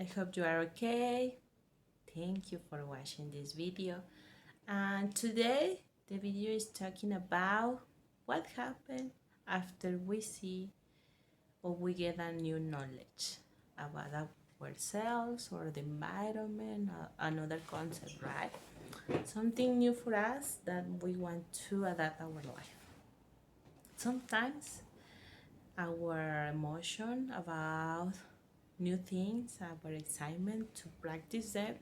I hope you are okay. Thank you for watching this video. And today the video is talking about what happened after we see or we get a new knowledge about ourselves or the environment, another concept, right? Something new for us that we want to adapt our life. Sometimes our emotion about new things, our excitement to practice them,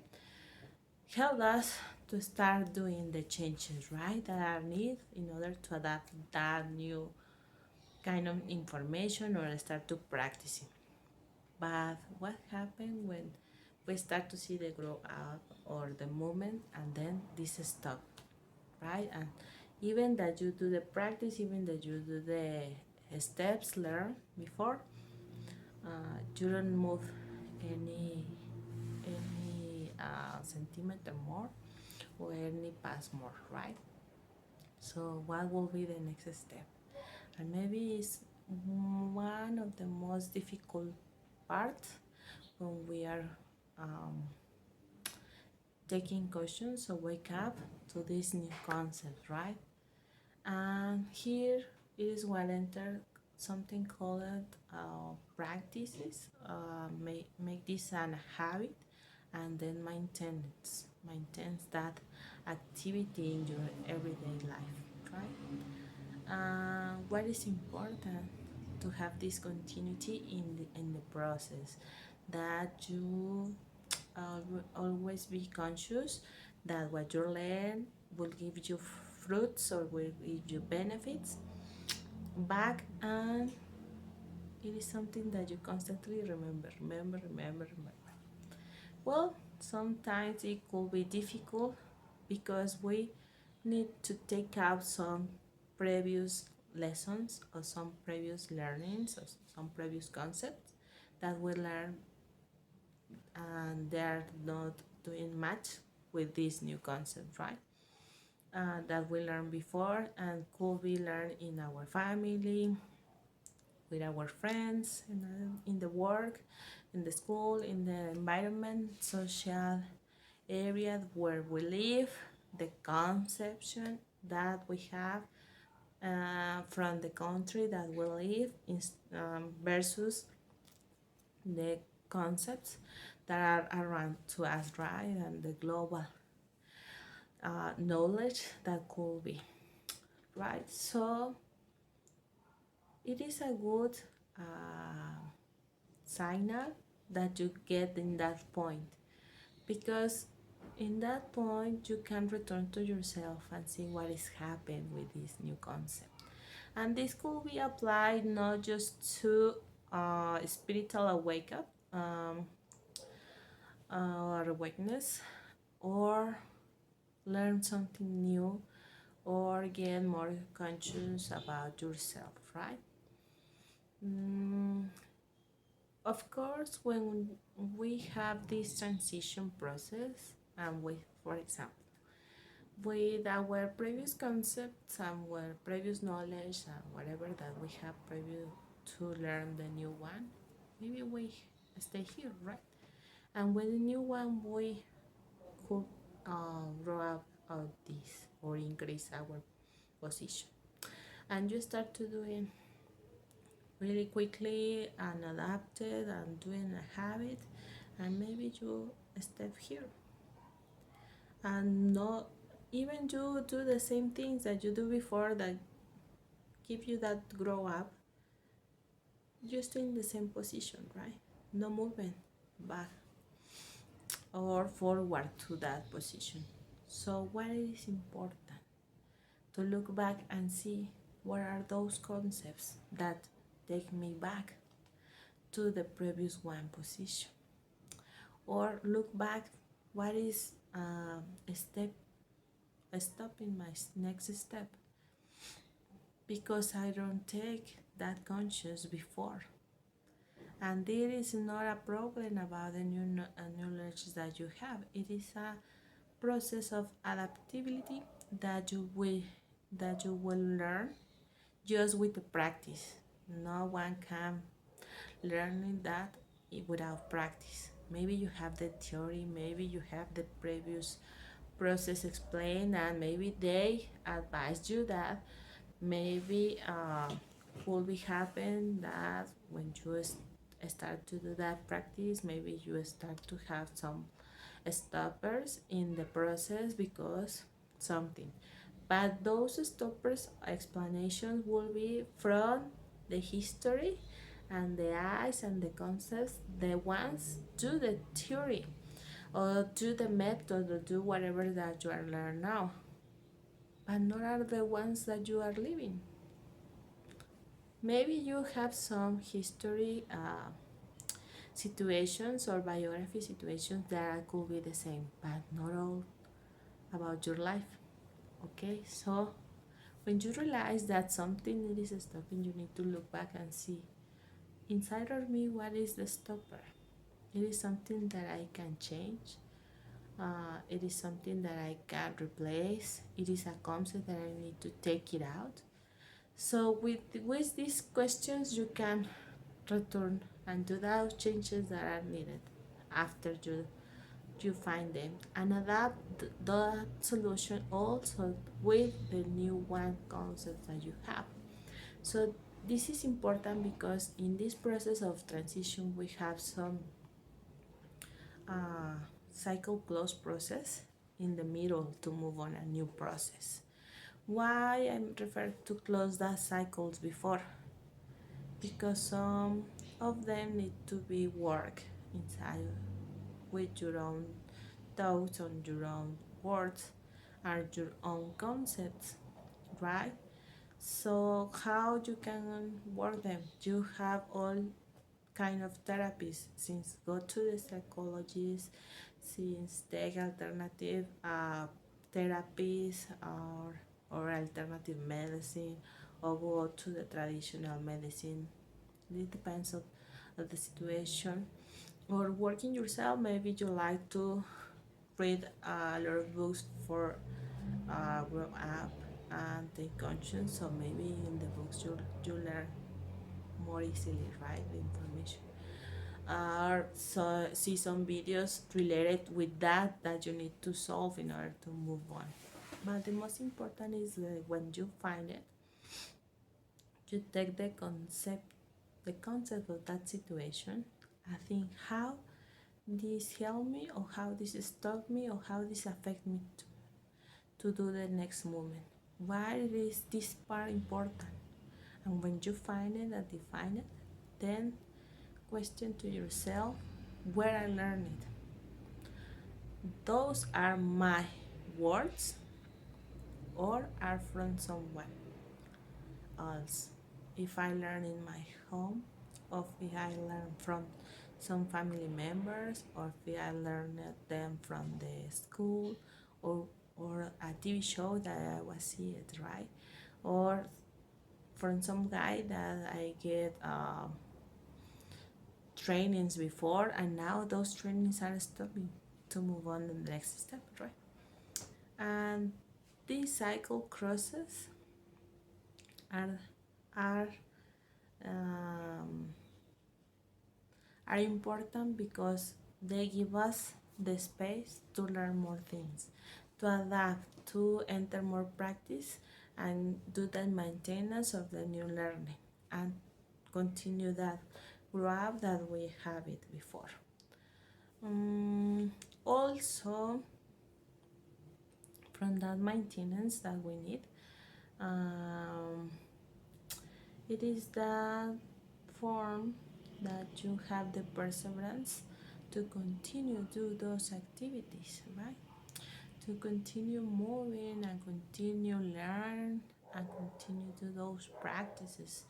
help us to start doing the changes, right, that are needed in order to adapt that new kind of information or start to practicing. But what happens when we start to see the grow up or the movement and then this stop, right? And even that you do the practice, even that you do the steps learned before, you don't move any centimeter more or any pass more, right? So what will be the next step? And maybe it's one of the most difficult parts when we are um, taking caution, so wake up to this new concept, right? And here it is what enter something called practices. Make this an habit and then maintains that activity in your everyday life, right? What is important to have this continuity in the process, that you always be conscious that what you learn will give you fruits or will give you benefits back, and it is something that you constantly remember. Well, sometimes it could be difficult because we need to take out some previous lessons or some previous learnings or some previous concepts that we learn, and they're not doing much with this new concept, right? That we learned before and could be learned in our family, with our friends, in the work, in the school, in the environment, social area where we live, the conception that we have from the country that we live in, versus the concepts that are around to us, right? And the global knowledge that could be, right? So it is a good uh, signal that you get in that point, because in that point you can return to yourself and see what is happening with this new concept. And this could be applied not just to spiritual wake up or awakeness, or learn something new, or get more conscious about yourself, right? Mm, of course, when we have this transition process, and with, for example, with our previous concepts and our previous knowledge and whatever that we have previous to learn the new one, maybe we stay here, right? And with the new one, we could grow up of this or increase our position. And you start to doing really quickly and adapted and doing a habit, and maybe you step here and not even you do the same things that you do before that give you that grow up, just in the same position, right? No movement back or forward to that position. So what is important to look back and see what are those concepts that take me back to the previous one position, or look back what is a stop in my next step, because I don't take that conscious before. And there is not a problem about the new knowledge that you have. It is a process of adaptability that you will learn just with the practice. No one can learn that without practice. Maybe you have the theory, maybe you have the previous process explained, and maybe they advise you that maybe will be happen that when you start to do that practice, maybe you start to have some stoppers in the process because something. But those stoppers explanations will be from the history and the eyes and the concepts, the ones to the theory or to the method or to whatever that you are learning now, but not are the ones that you are living. Maybe you have some history situations or biography situations that could be the same, but not all about your life. Okay, so when you realize that something is stopping, you need to look back and see inside of me what is the stopper. It is something that I can change. It is something that I can replace. It is a concept that I need to take it out. So with these questions, you can return and do those changes that are needed after you find them and adapt the solution also with the new one concept that you have. So this is important because in this process of transition we have some uh, cycle close process in the middle to move on a new process. Why I refer to close that cycles before? Because some of them need to be work inside with your own thoughts on your own words and your own concepts, right? So how you can work them? You have all kind of therapies since go to the psychologist, since take alternative therapies or alternative medicine or go to the traditional medicine. It depends of the situation. Or working yourself, maybe you like to read a lot of books for grow up and take conscience. So maybe in the books you learn more easily, right? The information. Or so see some videos related with that you need to solve in order to move on. But the most important is when you find it, you take the concept of that situation. I think how this help me or how this stop me or how this affect me to do the next movement. Why is this part important? And when you find it and define it, then question to yourself where I learned it. Those are my words or are from someone else. If I learn in my home, or if I learn from some family members, or if I learned them from the school, or or a TV show that I was seeing, right? Or from some guy that I get trainings before, and now those trainings are stopping to move on to the next step, right? And these cycle crosses are are um, are important because they give us the space to learn more things, to adapt, to enter more practice, and do the maintenance of the new learning and continue that growth that we have it before. Also, from that maintenance that we need, um, it is that form that you have the perseverance to continue do those activities, right? To continue moving and continue learn and continue do those practices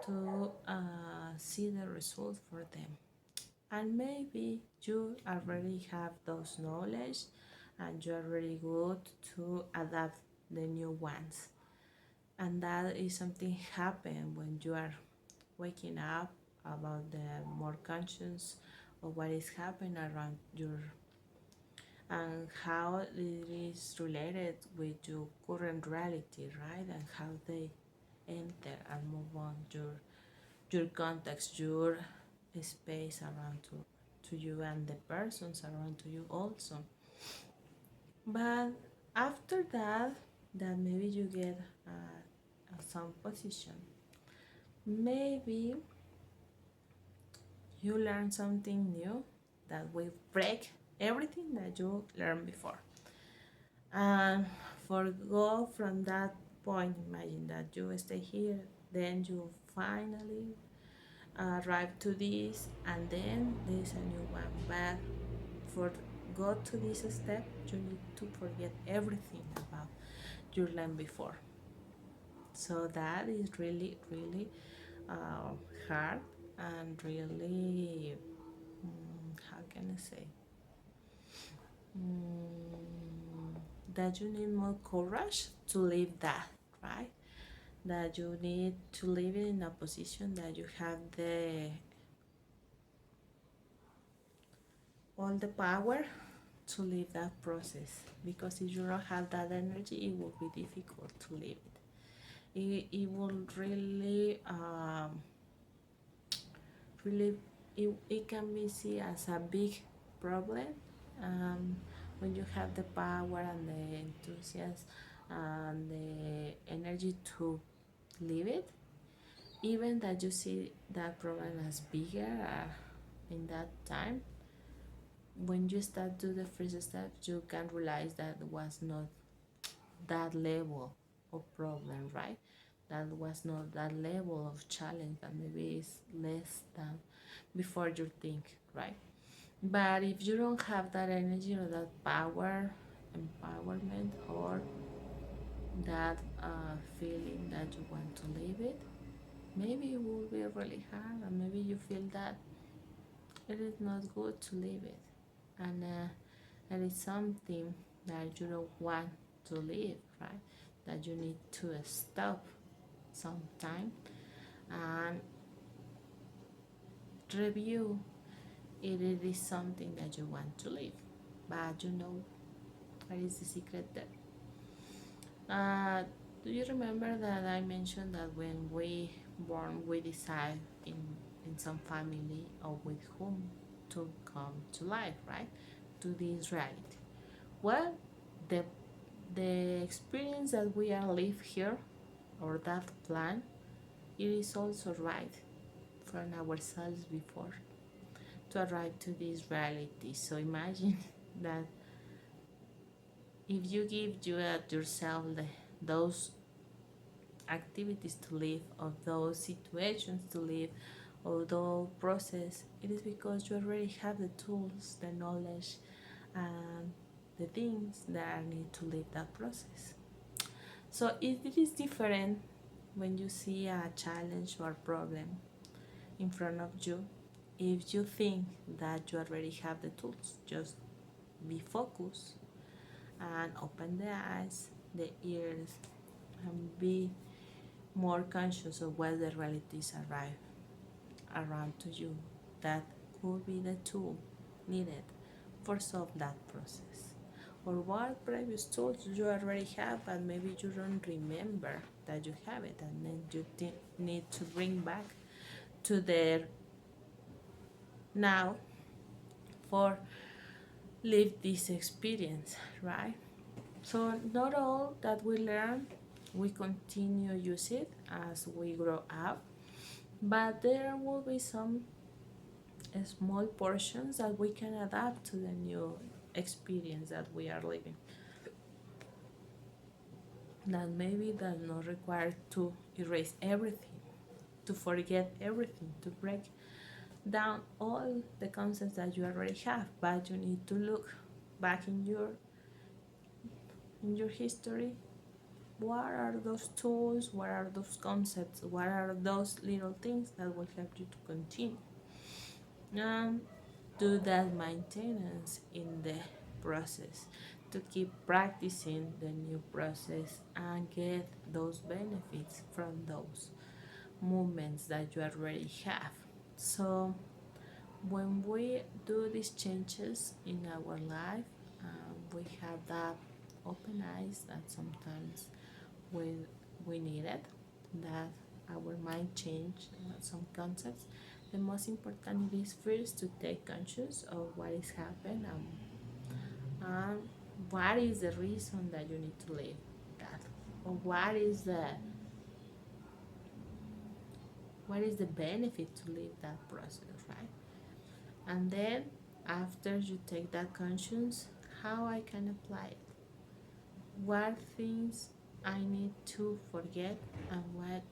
to see the results for them. And maybe you already have those knowledge and you're really good to adapt the new ones. And that is something happen when you are waking up about the more conscious of what is happening around your and how it is related with your current reality, right? And how they enter and move on your context, your space around to you and the persons around to you also. But after that, that maybe you get some position, maybe you learn something new that will break everything that you learned before. And for go from that point, imagine that you stay here, then you finally arrive to this, and then there's a new one. But for go to this step, you need to forget everything about your life before. So that is really, really uh, hard and really, how can I say, that you need more courage to live that, right? That you need to live in a position that you have the all the power to live that process, because if you don't have that energy it will be difficult to live it will really really it can be seen as a big problem um, when you have the power and the enthusiasm and the energy to live it, even that you see that problem as bigger in that time. When you start to the first step, you can realize that was not that level of problem, right? That was not that level of challenge, that maybe it's less than before you think, right? But if you don't have that energy or that power, empowerment, or that feeling that you want to live it, maybe it will be really hard, and maybe you feel that it is not good to live it, and that is something that you don't want to live, right? That you need to stop sometime and review if it is something that you want to live. But you know what is the secret there? Uh, do you remember that I mentioned that when we born, we decide in some family or with whom to come to life, right? To this reality. Well, the the experience that we are live here, or that plan, it is also right from ourselves before to arrive to this reality. So imagine that if you give you at yourself those activities to live, or those situations to live, or those process, it is because you already have the tools, the knowledge, and the things that need to live that process. So it is different when you see a challenge or problem in front of you. If you think that you already have the tools, just be focused and open the eyes, the ears, and be more conscious of what the realities arrive around to you. That could be the tool needed for solve that process. Or what previous tools you already have, but maybe you don't remember that you have it, and then you need to bring back to there now for live this experience, right? So not all that we learn we continue use it as we grow up, but there will be some small portions that we can adapt to the new experience that we are living, that maybe does not require to erase everything, to forget everything, to break down all the concepts that you already have, but you need to look back in your history. What are those tools? What are those concepts? What are those little things that will help you to continue and do that maintenance in the process, to keep practicing the new process and get those benefits from those movements that you already have. So when we do these changes in our life, we have that open eyes that sometimes we need it, that our mind change some concepts, The most important it is first to take conscious of what is happening and what is the reason that you need to live that, or what is the benefit to live that process, right? And then after you take that conscience, how I can apply it, what things I need to forget and what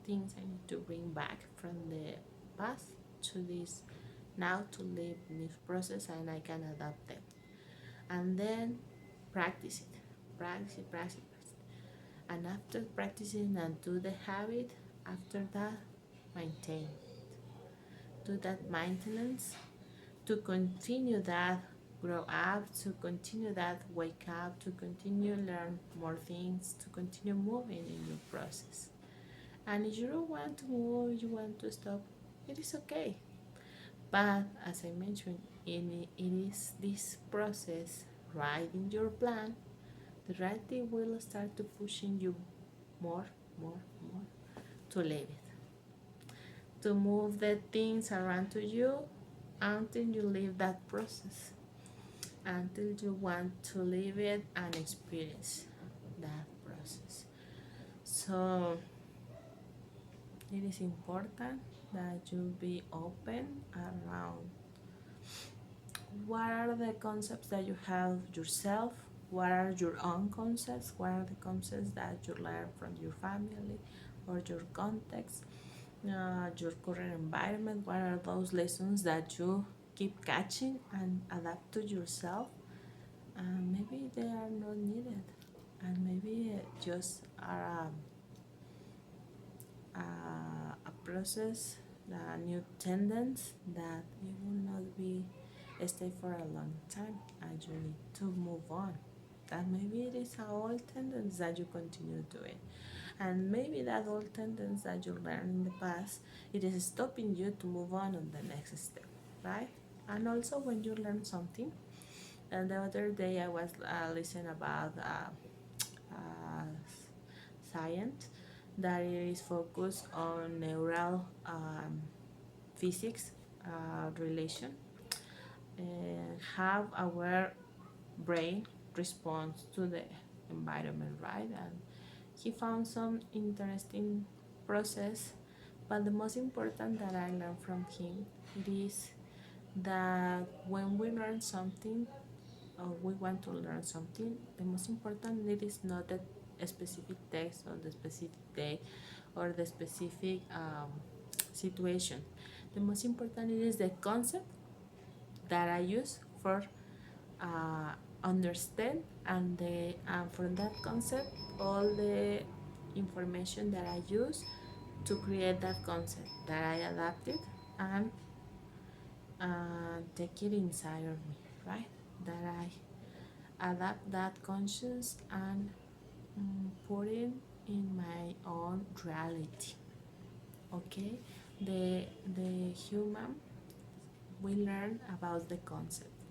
things I need to bring back from the past to this now to live this process, and I can adapt them. And then practice it, practice. And after practicing and do the habit, after that, maintain. Do that maintenance to continue that grow up, to continue that wake up, to continue learn more things, to continue moving in your process. And if you don't want to move, you want to stop, it is okay. But as I mentioned, it is this process right in your plan. The reality will start to pushing you more, more to live it, to move the things around to you until you live that process, until you want to live it and experience that process. So it is important that you be open around what are the concepts that you have yourself, what are your own concepts, what are the concepts that you learn from your family or your context, your current environment, what are those lessons that you keep catching and adapt to yourself. Maybe they are not needed, and maybe just are a process, a new tendency that it will not be stay for a long time, and you need to move on. That maybe it is an old tendency that you continue doing, and maybe that old tendency that you learned in the past, it is stopping you to move on the next step, right? And also when you learn something, and the other day I was listening about uh, science that is focused on neural physics relation, and how our brain responds to the environment, right? And he found some interesting process, but the most important that I learned from him, it is that when we learn something or we want to learn something, the most important it is not the specific text or the specific day or the specific situation. The most important it is the concept that I use for uh, understand, and the from that concept all the information that I use to create that concept that I adapted and take it inside of me, right? That I adapt that conscious and put it in my own reality. Okay, the human we learn about the concept,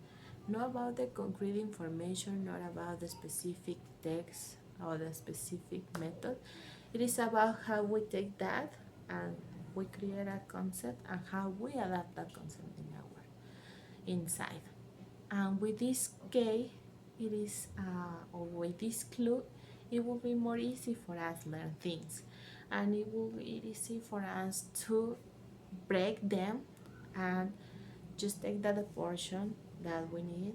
not about the concrete information, not about the specific text or the specific method. It is about how we take that and we create a concept and how we adapt that concept in our inside. And with this key, it is, or with this clue, it will be more easy for us to learn things, and it will be easy for us to break them and just take that portion that we need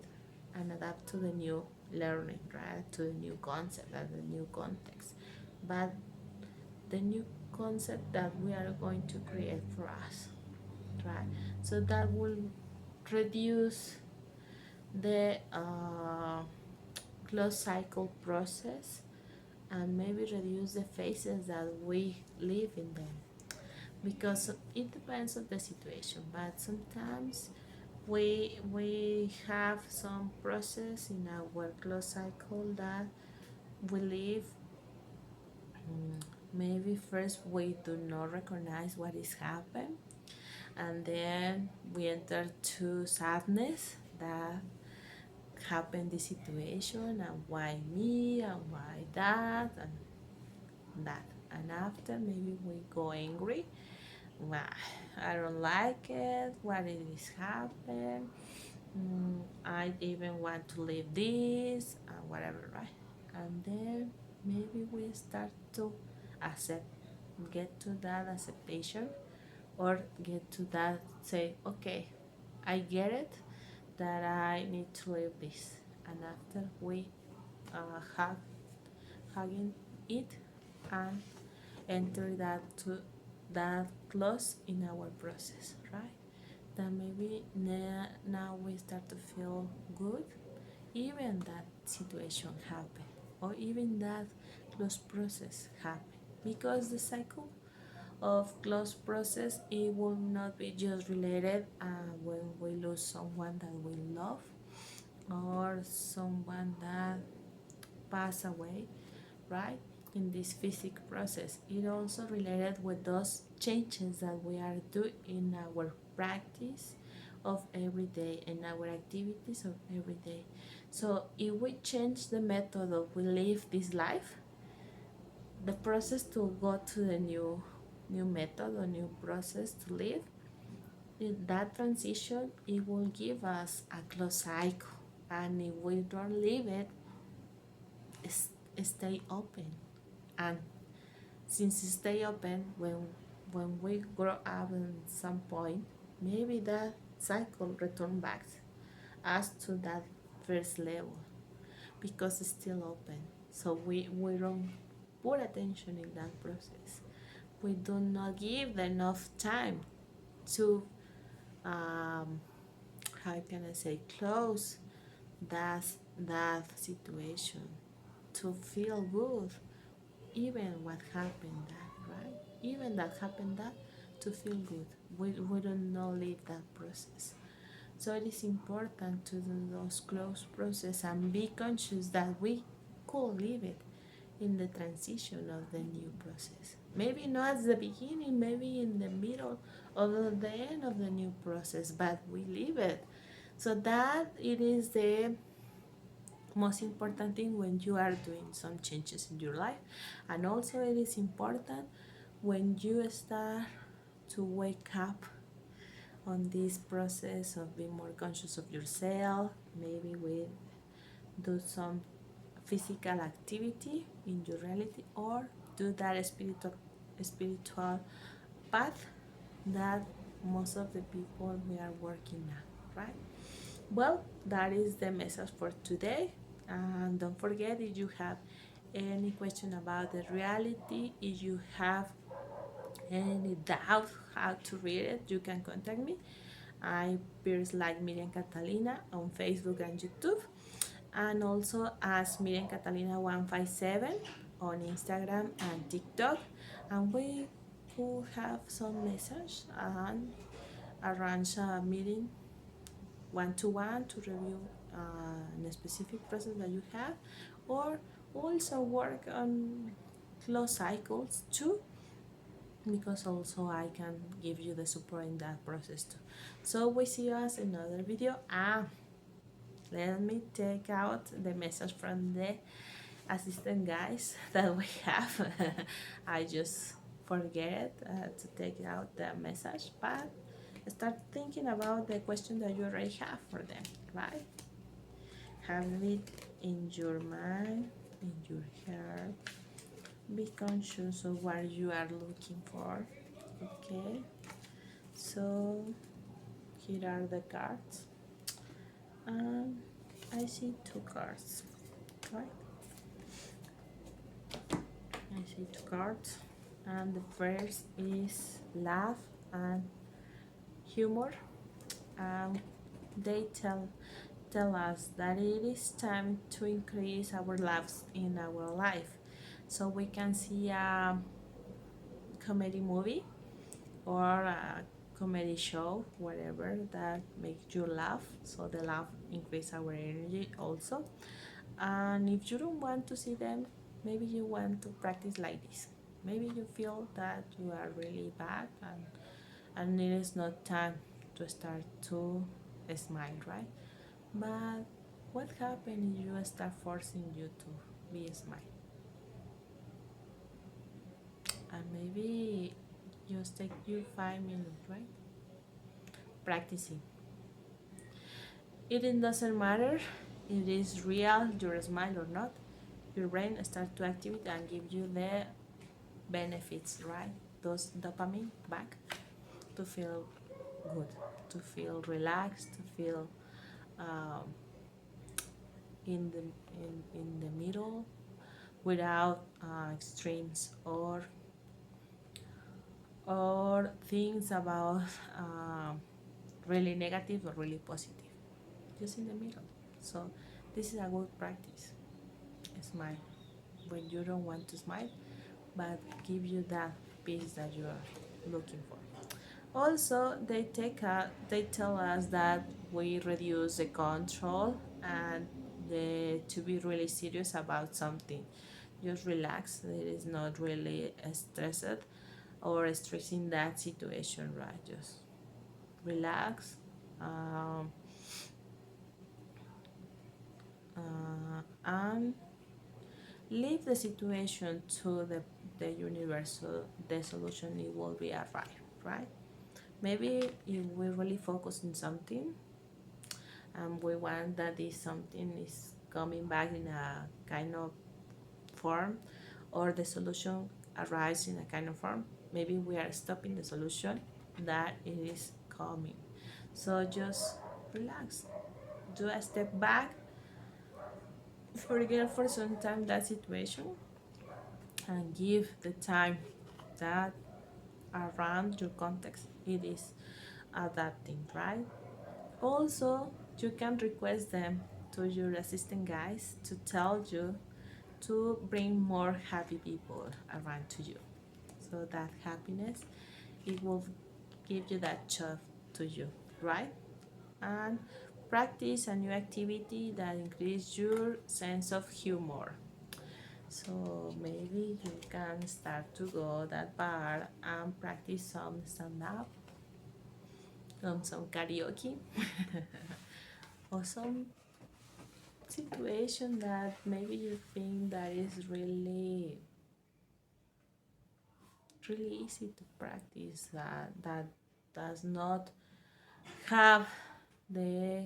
and adapt to the new learning, right? To the new concept and the new context. But the new concept that we are going to create for us, right? So that will reduce the closed cycle process and maybe reduce the phases that we live in them, because it depends on the situation, but sometimes we have some process in our closed cycle that we live. Maybe first we do not recognize what is happened, and then we enter to sadness that happened this situation and why me and why that and that, and after maybe we go angry. Why? I don't like it, what it is happening, I even want to leave this, whatever, right? And then maybe we start to accept, get to that acceptation, or get to that say, okay, I get it that I need to leave this. And after we hug, hugging it and enter that to that close in our process, right? That maybe now we start to feel good, even that situation happen, or even that close process happen, because the cycle of close process, it will not be just related when we lose someone that we love, or someone that pass away, right? In this physical process, it also related with those changes that we are doing in our practice of every day and our activities of every day. So if we change the method of we live this life, the process to go to the new method or new process to live, in that transition, it will give us a closed cycle. And if we don't leave it, stay open. And since it stay open, when we grow up at some point, maybe that cycle return back us to that first level, because it's still open. So we don't put attention in that process. We do not give enough time to how can I say, close that that situation, to feel good, even what happened that, right? Even that happened that, to feel good. We don't know leave that process. So it is important to do those close process and be conscious that we could leave it in the transition of the new process. Maybe not at the beginning, maybe in the middle or the end of the new process, but we leave it. So that it is the most important thing when you are doing some changes in your life. And also it is important when you start to wake up on this process of being more conscious of yourself. Maybe we do some physical activity in your reality, or do that spiritual path that most of the people we are working now, right? Well, that is the message for today. And don't forget, if you have any question about the reality, if you have any doubt how to read it, you can contact me. I appears like Miriam Catalina on Facebook and YouTube, and also as Miriam Catalina 157 on Instagram and TikTok. And we could have some message and arrange a meeting one-to-one to review a specific process that you have, or also work on close cycles too, because also I can give you the support in that process too. So we see us in another video. Let me take out the message from the assistant guys that we have. I just forget to take out the message, but start thinking about the question that you already have for them, right? Have it in your mind, in your heart. Be conscious of what you are looking for. Okay, so here are the cards. I see two cards, right? I see two cards, and the first is love and humor. They tell us that it is time to increase our laughs in our life, so we can see a comedy movie or a comedy show, whatever that makes you laugh, so the laugh increase our energy also. And if you don't want to see them, maybe you want to practice like this. Maybe you feel that you are really bad, and it is not time to start to smile, right? But what happens if you start forcing you to be smile? And maybe just take you 5 minutes, right? Practicing. It doesn't matter if it is real, your smile or not. Your brain starts to activate and give you the benefits, right? Those dopamine back to feel good, to feel relaxed, to feel um, in the in the middle without extremes or things about really negative or really positive, just in the middle. So this is a good practice. Smile when you don't want to smile, but give you that peace that you are looking for. Also, they tell us that we reduce the control and to be really serious about something. Just relax. It is not really stressed or stressing that situation, right? Just relax. Um, and leave the situation to the universe, so the solution it will be arrived, right? Maybe if we really focus on something and we want that this something is coming back in a kind of form, or the solution arrives in a kind of form, maybe we are stopping the solution that it is coming. So just relax, do a step back, forget for some time that situation, and give the time that around your context it is adapting, right? Also, you can request them to your assistant guys to tell you to bring more happy people around to you, so that happiness it will give you that shot to you, right? And practice a new activity that increase your sense of humor. So maybe you can start to go that bar and practice some stand up, some karaoke, or some situation that maybe you think that is really easy to practice, that does not have the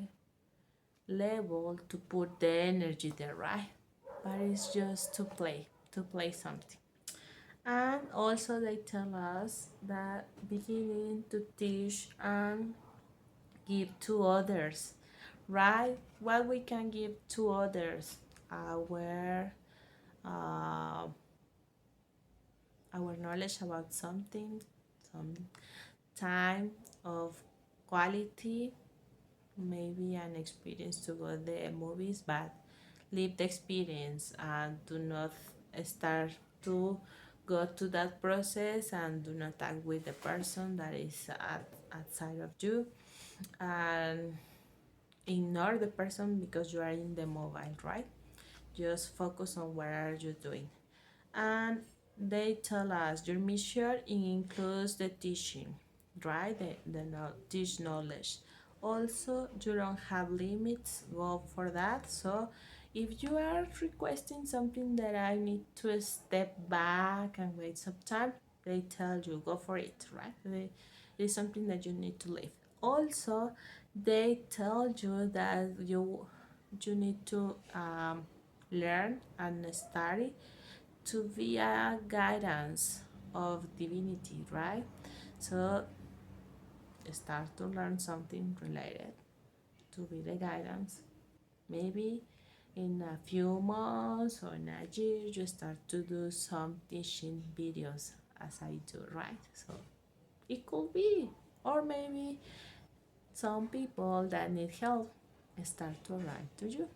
level to put the energy there, right? But it's just to play something. And also they tell us that beginning to teach and give to others, right? What we can give to others, our uh, our knowledge about something, some time of quality, maybe an experience to go the movies, but live the experience and do not start to go to that process and do not act with the person that is outside of you, and ignore the person because you are in the mobile, right? Just focus on what are you doing. And they tell us your mission includes the teaching, right? Teach knowledge. Also, you don't have limits, go for that. So if you are requesting something that I need to step back and wait some time, they tell you go for it, right? It is something that you need to leave. Also, they tell you that you need to learn and study to be a guidance of divinity, right? So start to learn something related to be the guidance. Maybe in a few months or in a year, you start to do some teaching videos as I do, right? So it could be, or maybe some people that need help start to write to you.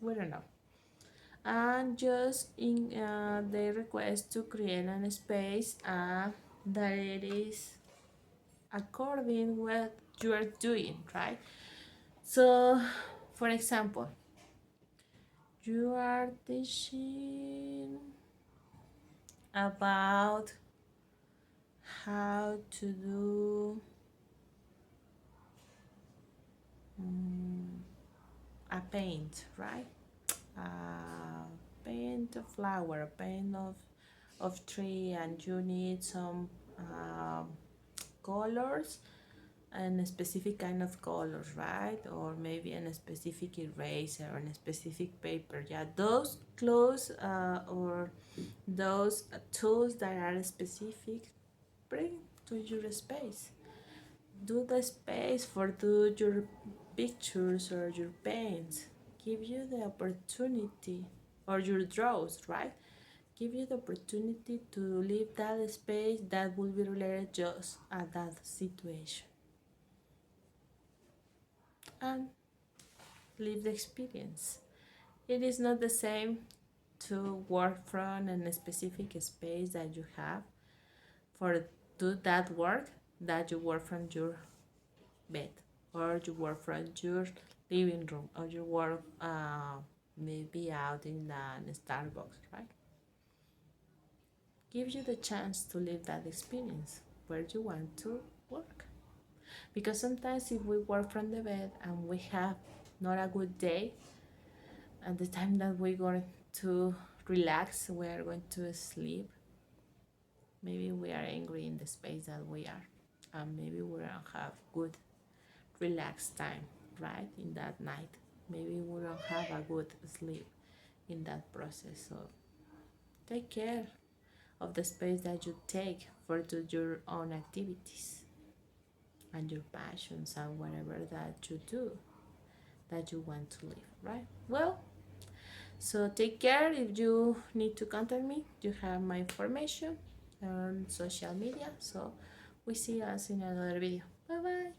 We don't know. And just in the request to create an space that it is according what you are doing, right? So for example, you are teaching about how to do a paint, right? Paint a flower, paint of tree, and you need some colors and a specific kind of colors, right? Or maybe in a specific eraser or in a specific paper. Yeah, those clothes or those tools that are specific, bring to your space. Do the space for do your pictures or your paints. Give you the opportunity, or your draws, right? Give you the opportunity to leave that space that will be related just at that situation and live the experience. It is not the same to work from a specific space that you have for do that work that you work from your bed, or you work from your living room, or you work maybe out in the Starbucks, right? Give you the chance to live that experience where you want to work. Because sometimes if we work from the bed and we have not a good day, at the time that we're going to relax, we are going to sleep, maybe we are angry in the space that we are, and maybe we don't have good relaxed time, right, in that night. Maybe we don't have a good sleep in that process. So take care of the space that you take for do your own activities and your passions and whatever that you do that you want to live, right? Well, so take care. If you need to contact me, you have my information on social media. So we see us in another video. Bye bye.